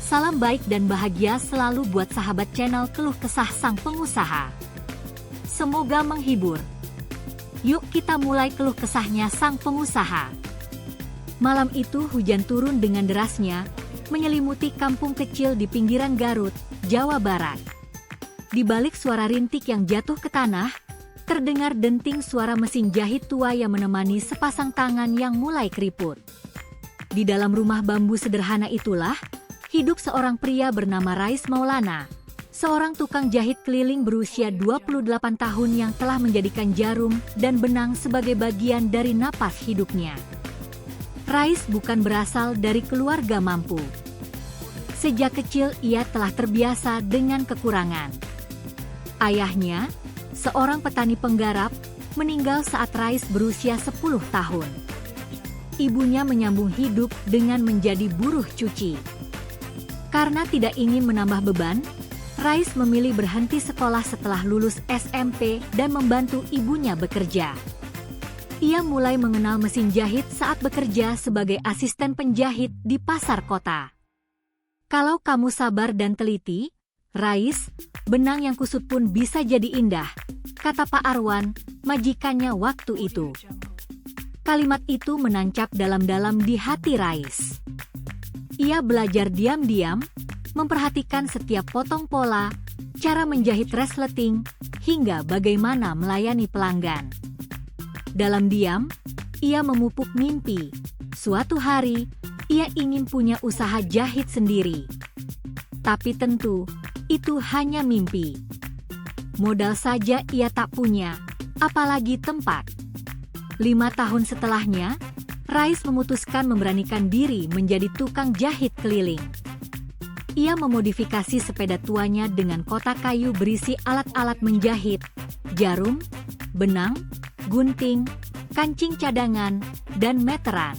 Salam baik dan bahagia selalu buat sahabat channel Keluh Kesah Sang Pengusaha. Semoga menghibur. Yuk kita mulai keluh kesahnya sang pengusaha. Malam itu hujan turun dengan derasnya, menyelimuti kampung kecil di pinggiran Garut, Jawa Barat. Di balik suara rintik yang jatuh ke tanah, terdengar denting suara mesin jahit tua yang menemani sepasang tangan yang mulai keriput. Di dalam rumah bambu sederhana itulah, hidup seorang pria bernama Rais Maulana, seorang tukang jahit keliling berusia 28 tahun yang telah menjadikan jarum dan benang sebagai bagian dari napas hidupnya. Rais bukan berasal dari keluarga mampu. Sejak kecil ia telah terbiasa dengan kekurangan. Ayahnya, seorang petani penggarap, meninggal saat Rais berusia 10 tahun. Ibunya menyambung hidup dengan menjadi buruh cuci. Karena tidak ingin menambah beban, Rais memilih berhenti sekolah setelah lulus SMP dan membantu ibunya bekerja. Ia mulai mengenal mesin jahit saat bekerja sebagai asisten penjahit di pasar kota. Kalau kamu sabar dan teliti, Rais, benang yang kusut pun bisa jadi indah, kata Pak Arwan, majikannya waktu itu. Kalimat itu menancap dalam-dalam di hati Rais. Ia belajar diam-diam, memperhatikan setiap potong pola, cara menjahit resleting, hingga bagaimana melayani pelanggan. Dalam diam, ia memupuk mimpi. Suatu hari, ia ingin punya usaha jahit sendiri. Tapi tentu, itu hanya mimpi. Modal saja ia tak punya, apalagi tempat. 5 tahun setelahnya, Rais memutuskan memberanikan diri menjadi tukang jahit keliling. Ia memodifikasi sepeda tuanya dengan kotak kayu berisi alat-alat menjahit, jarum, benang, gunting, kancing cadangan, dan meteran.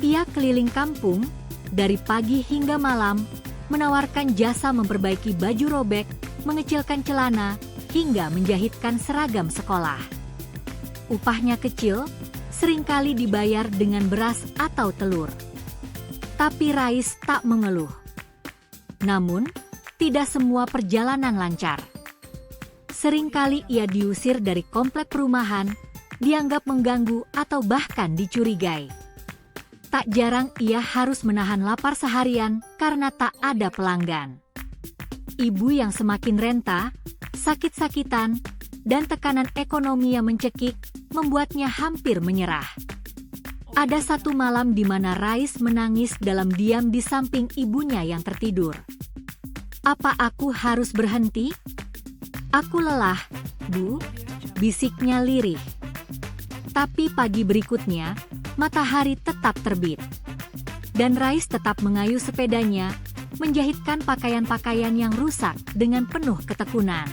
Ia keliling kampung, dari pagi hingga malam, menawarkan jasa memperbaiki baju robek, mengecilkan celana, hingga menjahitkan seragam sekolah. Upahnya kecil, seringkali dibayar dengan beras atau telur. Tapi Rais tak mengeluh. Namun, tidak semua perjalanan lancar. Seringkali ia diusir dari komplek perumahan, dianggap mengganggu atau bahkan dicurigai. Tak jarang ia harus menahan lapar seharian karena tak ada pelanggan. Ibu yang semakin renta, sakit-sakitan, dan tekanan ekonomi yang mencekik membuatnya hampir menyerah. Ada satu malam di mana Rais menangis dalam diam di samping ibunya yang tertidur. "Apa aku harus berhenti? Aku lelah, Bu," bisiknya lirih. Tapi pagi berikutnya, matahari tetap terbit. Dan Rais tetap mengayuh sepedanya, menjahitkan pakaian-pakaian yang rusak dengan penuh ketekunan.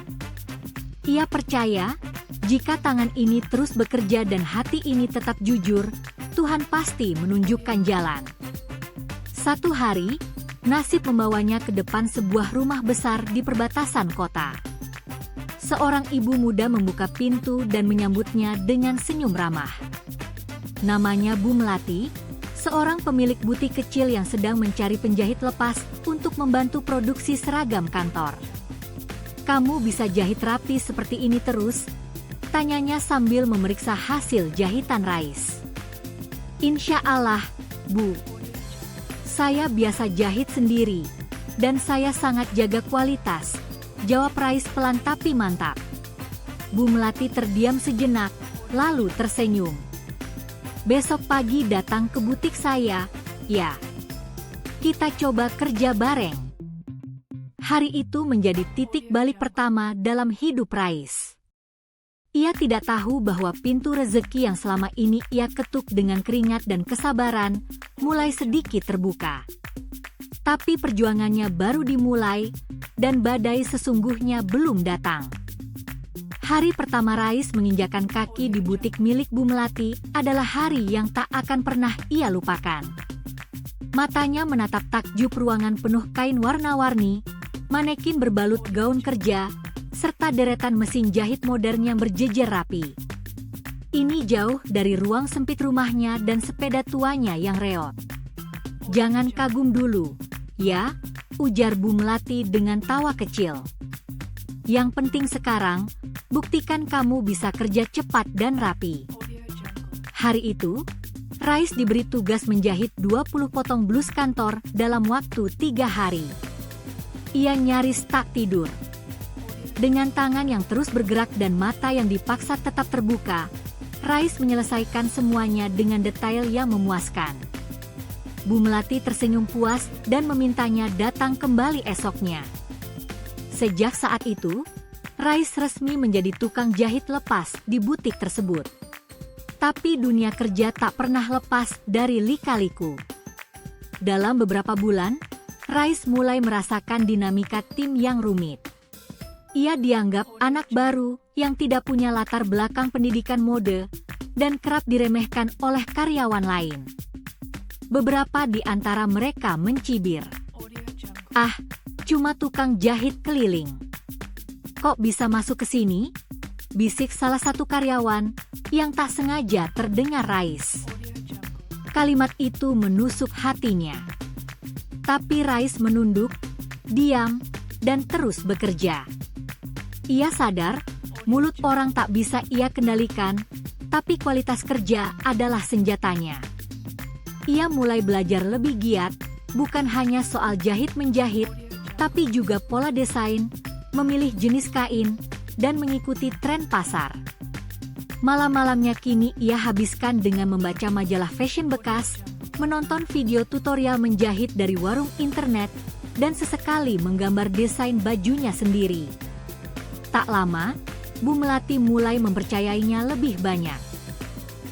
Ia percaya, jika tangan ini terus bekerja dan hati ini tetap jujur, Tuhan pasti menunjukkan jalan. Satu hari, nasib membawanya ke depan sebuah rumah besar di perbatasan kota. Seorang ibu muda membuka pintu dan menyambutnya dengan senyum ramah. Namanya Bu Melati, seorang pemilik butik kecil yang sedang mencari penjahit lepas untuk membantu produksi seragam kantor. "Kamu bisa jahit rapi seperti ini terus?" tanyanya sambil memeriksa hasil jahitan Rais. "Insya Allah, Bu. Saya biasa jahit sendiri, dan saya sangat jaga kualitas," jawab Rais pelan tapi mantap. Bu Melati terdiam sejenak, lalu tersenyum. "Besok pagi datang ke butik saya, ya. Kita coba kerja bareng." Hari itu menjadi titik balik pertama dalam hidup Rais. Ia tidak tahu bahwa pintu rezeki yang selama ini ia ketuk dengan keringat dan kesabaran, mulai sedikit terbuka. Tapi perjuangannya baru dimulai, dan badai sesungguhnya belum datang. Hari pertama Rais menginjakan kaki di butik milik Bu Melati adalah hari yang tak akan pernah ia lupakan. Matanya menatap takjub ruangan penuh kain warna-warni, manekin berbalut gaun kerja, serta deretan mesin jahit modern yang berjejer rapi. Ini jauh dari ruang sempit rumahnya dan sepeda tuanya yang reot. "Jangan kagum dulu," "Ya," ujar Bu Melati dengan tawa kecil. "Yang penting sekarang, buktikan kamu bisa kerja cepat dan rapi." Hari itu, Rais diberi tugas menjahit 20 potong blus kantor dalam waktu 3 hari. Ia nyaris tak tidur. Dengan tangan yang terus bergerak dan mata yang dipaksa tetap terbuka, Rais menyelesaikan semuanya dengan detail yang memuaskan. Bu Melati tersenyum puas dan memintanya datang kembali esoknya. Sejak saat itu, Rais resmi menjadi tukang jahit lepas di butik tersebut. Tapi dunia kerja tak pernah lepas dari lika-liku. Dalam beberapa bulan, Rais mulai merasakan dinamika tim yang rumit. Ia dianggap anak baru yang tidak punya latar belakang pendidikan mode dan kerap diremehkan oleh karyawan lain. Beberapa di antara mereka mencibir. "Ah, cuma tukang jahit keliling. Kok bisa masuk ke sini?" bisik salah satu karyawan yang tak sengaja terdengar Rais. Kalimat itu menusuk hatinya. Tapi Rais menunduk, diam, dan terus bekerja. Ia sadar, mulut orang tak bisa ia kendalikan, tapi kualitas kerja adalah senjatanya. Ia mulai belajar lebih giat, bukan hanya soal jahit-menjahit, tapi juga pola desain, memilih jenis kain, dan mengikuti tren pasar. Malam-malamnya kini ia habiskan dengan membaca majalah fashion bekas, menonton video tutorial menjahit dari warung internet, dan sesekali menggambar desain bajunya sendiri. Tak lama, Bu Melati mulai mempercayainya lebih banyak.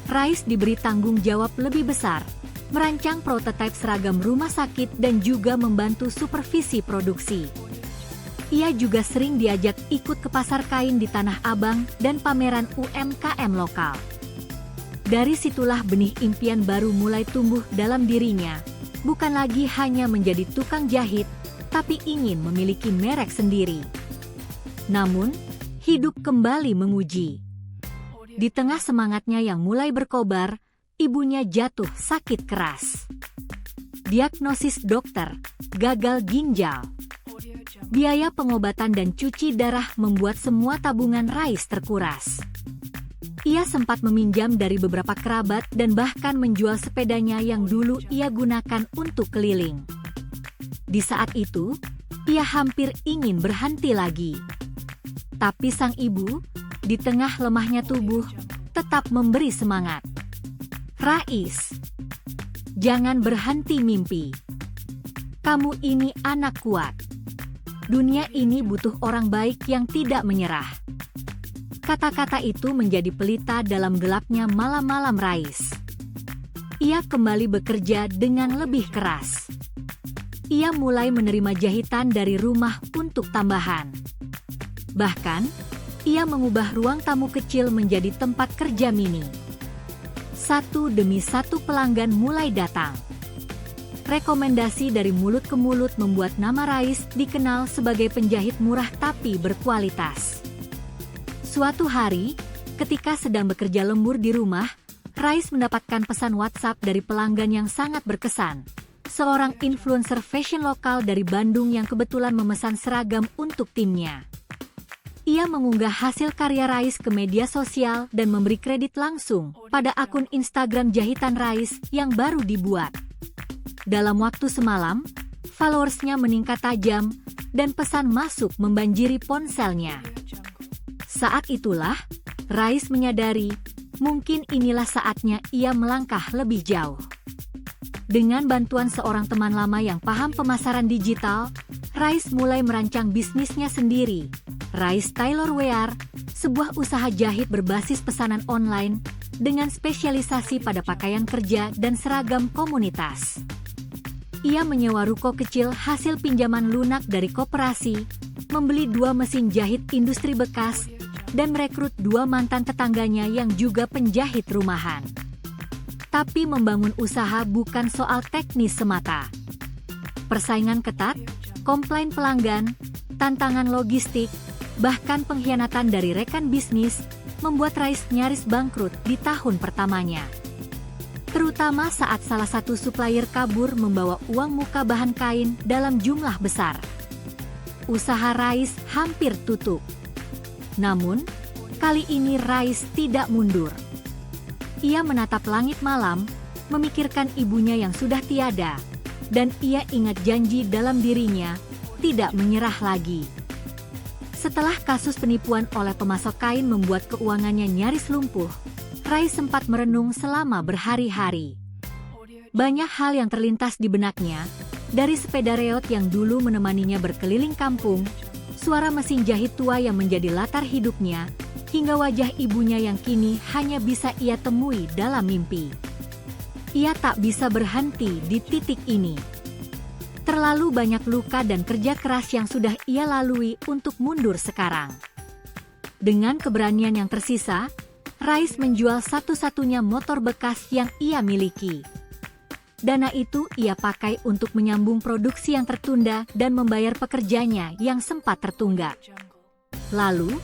Rais diberi tanggung jawab lebih besar, merancang prototipe seragam rumah sakit dan juga membantu supervisi produksi. Ia juga sering diajak ikut ke pasar kain di Tanah Abang dan pameran UMKM lokal. Dari situlah benih impian baru mulai tumbuh dalam dirinya, bukan lagi hanya menjadi tukang jahit, tapi ingin memiliki merek sendiri. Namun, hidup kembali menguji. Di tengah semangatnya yang mulai berkobar, ibunya jatuh sakit keras. Diagnosis dokter, gagal ginjal. Biaya pengobatan dan cuci darah membuat semua tabungan Rais terkuras. Ia sempat meminjam dari beberapa kerabat dan bahkan menjual sepedanya yang dulu ia gunakan untuk keliling. Di saat itu, ia hampir ingin berhenti lagi. Tapi sang ibu, di tengah lemahnya tubuh, tetap memberi semangat. "Rais, jangan berhenti mimpi. Kamu ini anak kuat. Dunia ini butuh orang baik yang tidak menyerah." Kata-kata itu menjadi pelita dalam gelapnya malam-malam Rais. Ia kembali bekerja dengan lebih keras. Ia mulai menerima jahitan dari rumah untuk tambahan. Bahkan, ia mengubah ruang tamu kecil menjadi tempat kerja mini. Satu demi satu pelanggan mulai datang. Rekomendasi dari mulut ke mulut membuat nama Rais dikenal sebagai penjahit murah tapi berkualitas. Suatu hari, ketika sedang bekerja lembur di rumah, Rais mendapatkan pesan WhatsApp dari pelanggan yang sangat berkesan. Seorang influencer fashion lokal dari Bandung yang kebetulan memesan seragam untuk timnya. Ia mengunggah hasil karya Rais ke media sosial dan memberi kredit langsung pada akun Instagram jahitan Rais yang baru dibuat. Dalam waktu semalam, followersnya meningkat tajam dan pesan masuk membanjiri ponselnya. Saat itulah, Rais menyadari, mungkin inilah saatnya ia melangkah lebih jauh. Dengan bantuan seorang teman lama yang paham pemasaran digital, Rais mulai merancang bisnisnya sendiri, Rais Tailor Wear, sebuah usaha jahit berbasis pesanan online dengan spesialisasi pada pakaian kerja dan seragam komunitas. Ia menyewa ruko kecil hasil pinjaman lunak dari koperasi, membeli 2 mesin jahit industri bekas, dan merekrut 2 mantan tetangganya yang juga penjahit rumahan. Tapi membangun usaha bukan soal teknis semata. Persaingan ketat, komplain pelanggan, tantangan logistik, bahkan pengkhianatan dari rekan bisnis, membuat Rais nyaris bangkrut di tahun pertamanya. terutama saat salah satu supplier kabur membawa uang muka bahan kain dalam jumlah besar. Usaha Rais hampir tutup. Namun, kali ini Rais tidak mundur. Ia menatap langit malam, memikirkan ibunya yang sudah tiada, dan ia ingat janji dalam dirinya, tidak menyerah lagi. Setelah kasus penipuan oleh pemasok kain membuat keuangannya nyaris lumpuh, Rais sempat merenung selama berhari-hari. Banyak hal yang terlintas di benaknya, dari sepeda reot yang dulu menemaninya berkeliling kampung, suara mesin jahit tua yang menjadi latar hidupnya, hingga wajah ibunya yang kini hanya bisa ia temui dalam mimpi. Ia tak bisa berhenti di titik ini. Terlalu banyak luka dan kerja keras yang sudah ia lalui untuk mundur sekarang. Dengan keberanian yang tersisa, Rais menjual satu-satunya motor bekas yang ia miliki. Dana itu ia pakai untuk menyambung produksi yang tertunda dan membayar pekerjanya yang sempat tertunggak. Lalu,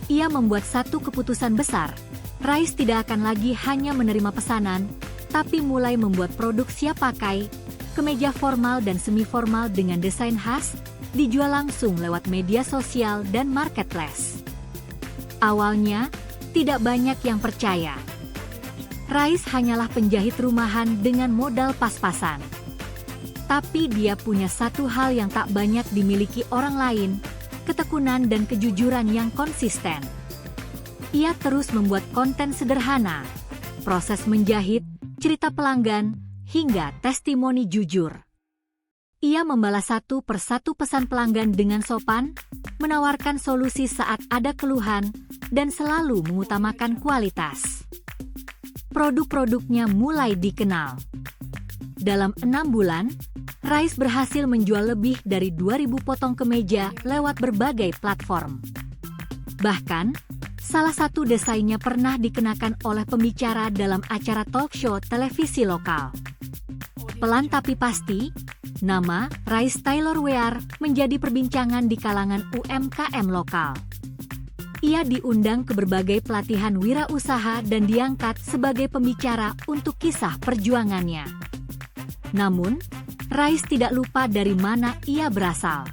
ia membuat satu keputusan besar. Rais tidak akan lagi hanya menerima pesanan, tapi mulai membuat produk siap pakai, kemeja formal dan semi-formal dengan desain khas, dijual langsung lewat media sosial dan marketplace. Awalnya, tidak banyak yang percaya. Rais hanyalah penjahit rumahan dengan modal pas-pasan. Tapi dia punya satu hal yang tak banyak dimiliki orang lain, ketekunan dan kejujuran yang konsisten. Ia terus membuat konten sederhana, proses menjahit, cerita pelanggan, hingga testimoni jujur. Ia membalas satu persatu pesan pelanggan dengan sopan, menawarkan solusi saat ada keluhan, dan selalu mengutamakan kualitas. Produk-produknya mulai dikenal. Dalam 6 bulan, Rais berhasil menjual lebih dari 2.000 potong kemeja lewat berbagai platform. Bahkan, salah satu desainnya pernah dikenakan oleh pembicara dalam acara talk show televisi lokal. Pelan tapi pasti, nama Rais Tailorwear menjadi perbincangan di kalangan UMKM lokal. Ia diundang ke berbagai pelatihan wirausaha dan diangkat sebagai pembicara untuk kisah perjuangannya. Namun, Rais tidak lupa dari mana ia berasal.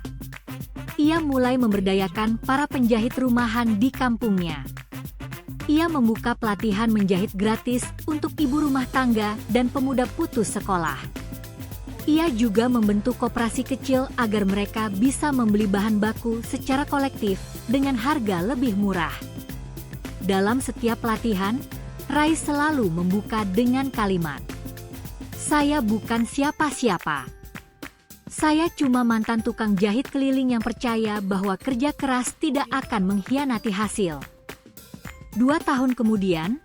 Ia mulai memberdayakan para penjahit rumahan di kampungnya. Ia membuka pelatihan menjahit gratis untuk ibu rumah tangga dan pemuda putus sekolah. Ia juga membentuk koperasi kecil agar mereka bisa membeli bahan baku secara kolektif dengan harga lebih murah. Dalam setiap pelatihan, Rais selalu membuka dengan kalimat, "Saya bukan siapa-siapa. Saya cuma mantan tukang jahit keliling yang percaya bahwa kerja keras tidak akan mengkhianati hasil." 2 tahun kemudian,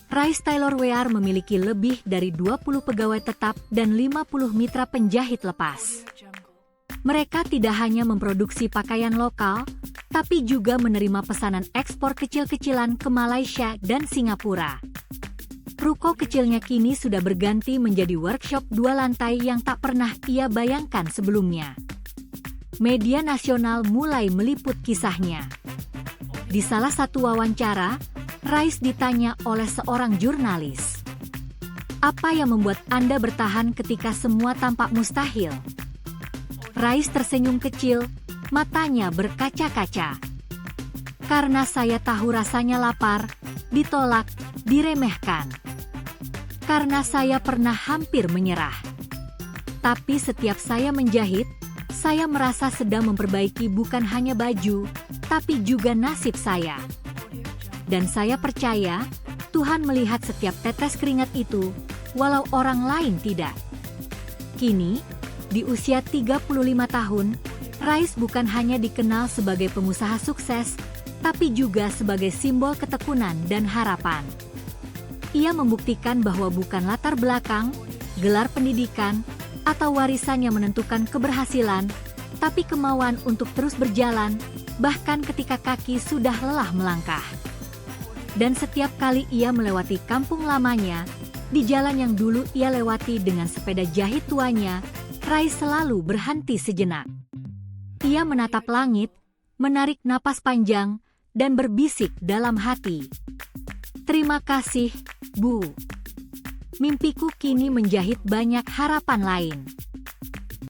Rais Tailorwear memiliki lebih dari 20 pegawai tetap dan 50 mitra penjahit lepas. Mereka tidak hanya memproduksi pakaian lokal, tapi juga menerima pesanan ekspor kecil-kecilan ke Malaysia dan Singapura. Ruko kecilnya kini sudah berganti menjadi workshop 2 lantai yang tak pernah ia bayangkan sebelumnya. Media nasional mulai meliput kisahnya. Di salah satu wawancara, Rais ditanya oleh seorang jurnalis, "Apa yang membuat Anda bertahan ketika semua tampak mustahil?" Rais tersenyum kecil, matanya berkaca-kaca. "Karena saya tahu rasanya lapar, ditolak, diremehkan. Karena saya pernah hampir menyerah. Tapi setiap saya menjahit, saya merasa sedang memperbaiki bukan hanya baju, tapi juga nasib saya. Dan saya percaya, Tuhan melihat setiap tetes keringat itu, walau orang lain tidak." Kini, di usia 35 tahun, Rais bukan hanya dikenal sebagai pengusaha sukses, tapi juga sebagai simbol ketekunan dan harapan. Ia membuktikan bahwa bukan latar belakang, gelar pendidikan, atau warisan yang menentukan keberhasilan, tapi kemauan untuk terus berjalan, bahkan ketika kaki sudah lelah melangkah. Dan setiap kali ia melewati kampung lamanya, di jalan yang dulu ia lewati dengan sepeda jahit tuanya, Rais selalu berhenti sejenak. Ia menatap langit, menarik napas panjang, dan berbisik dalam hati, "Terima kasih, Bu." Mimpiku kini menjahit banyak harapan lain.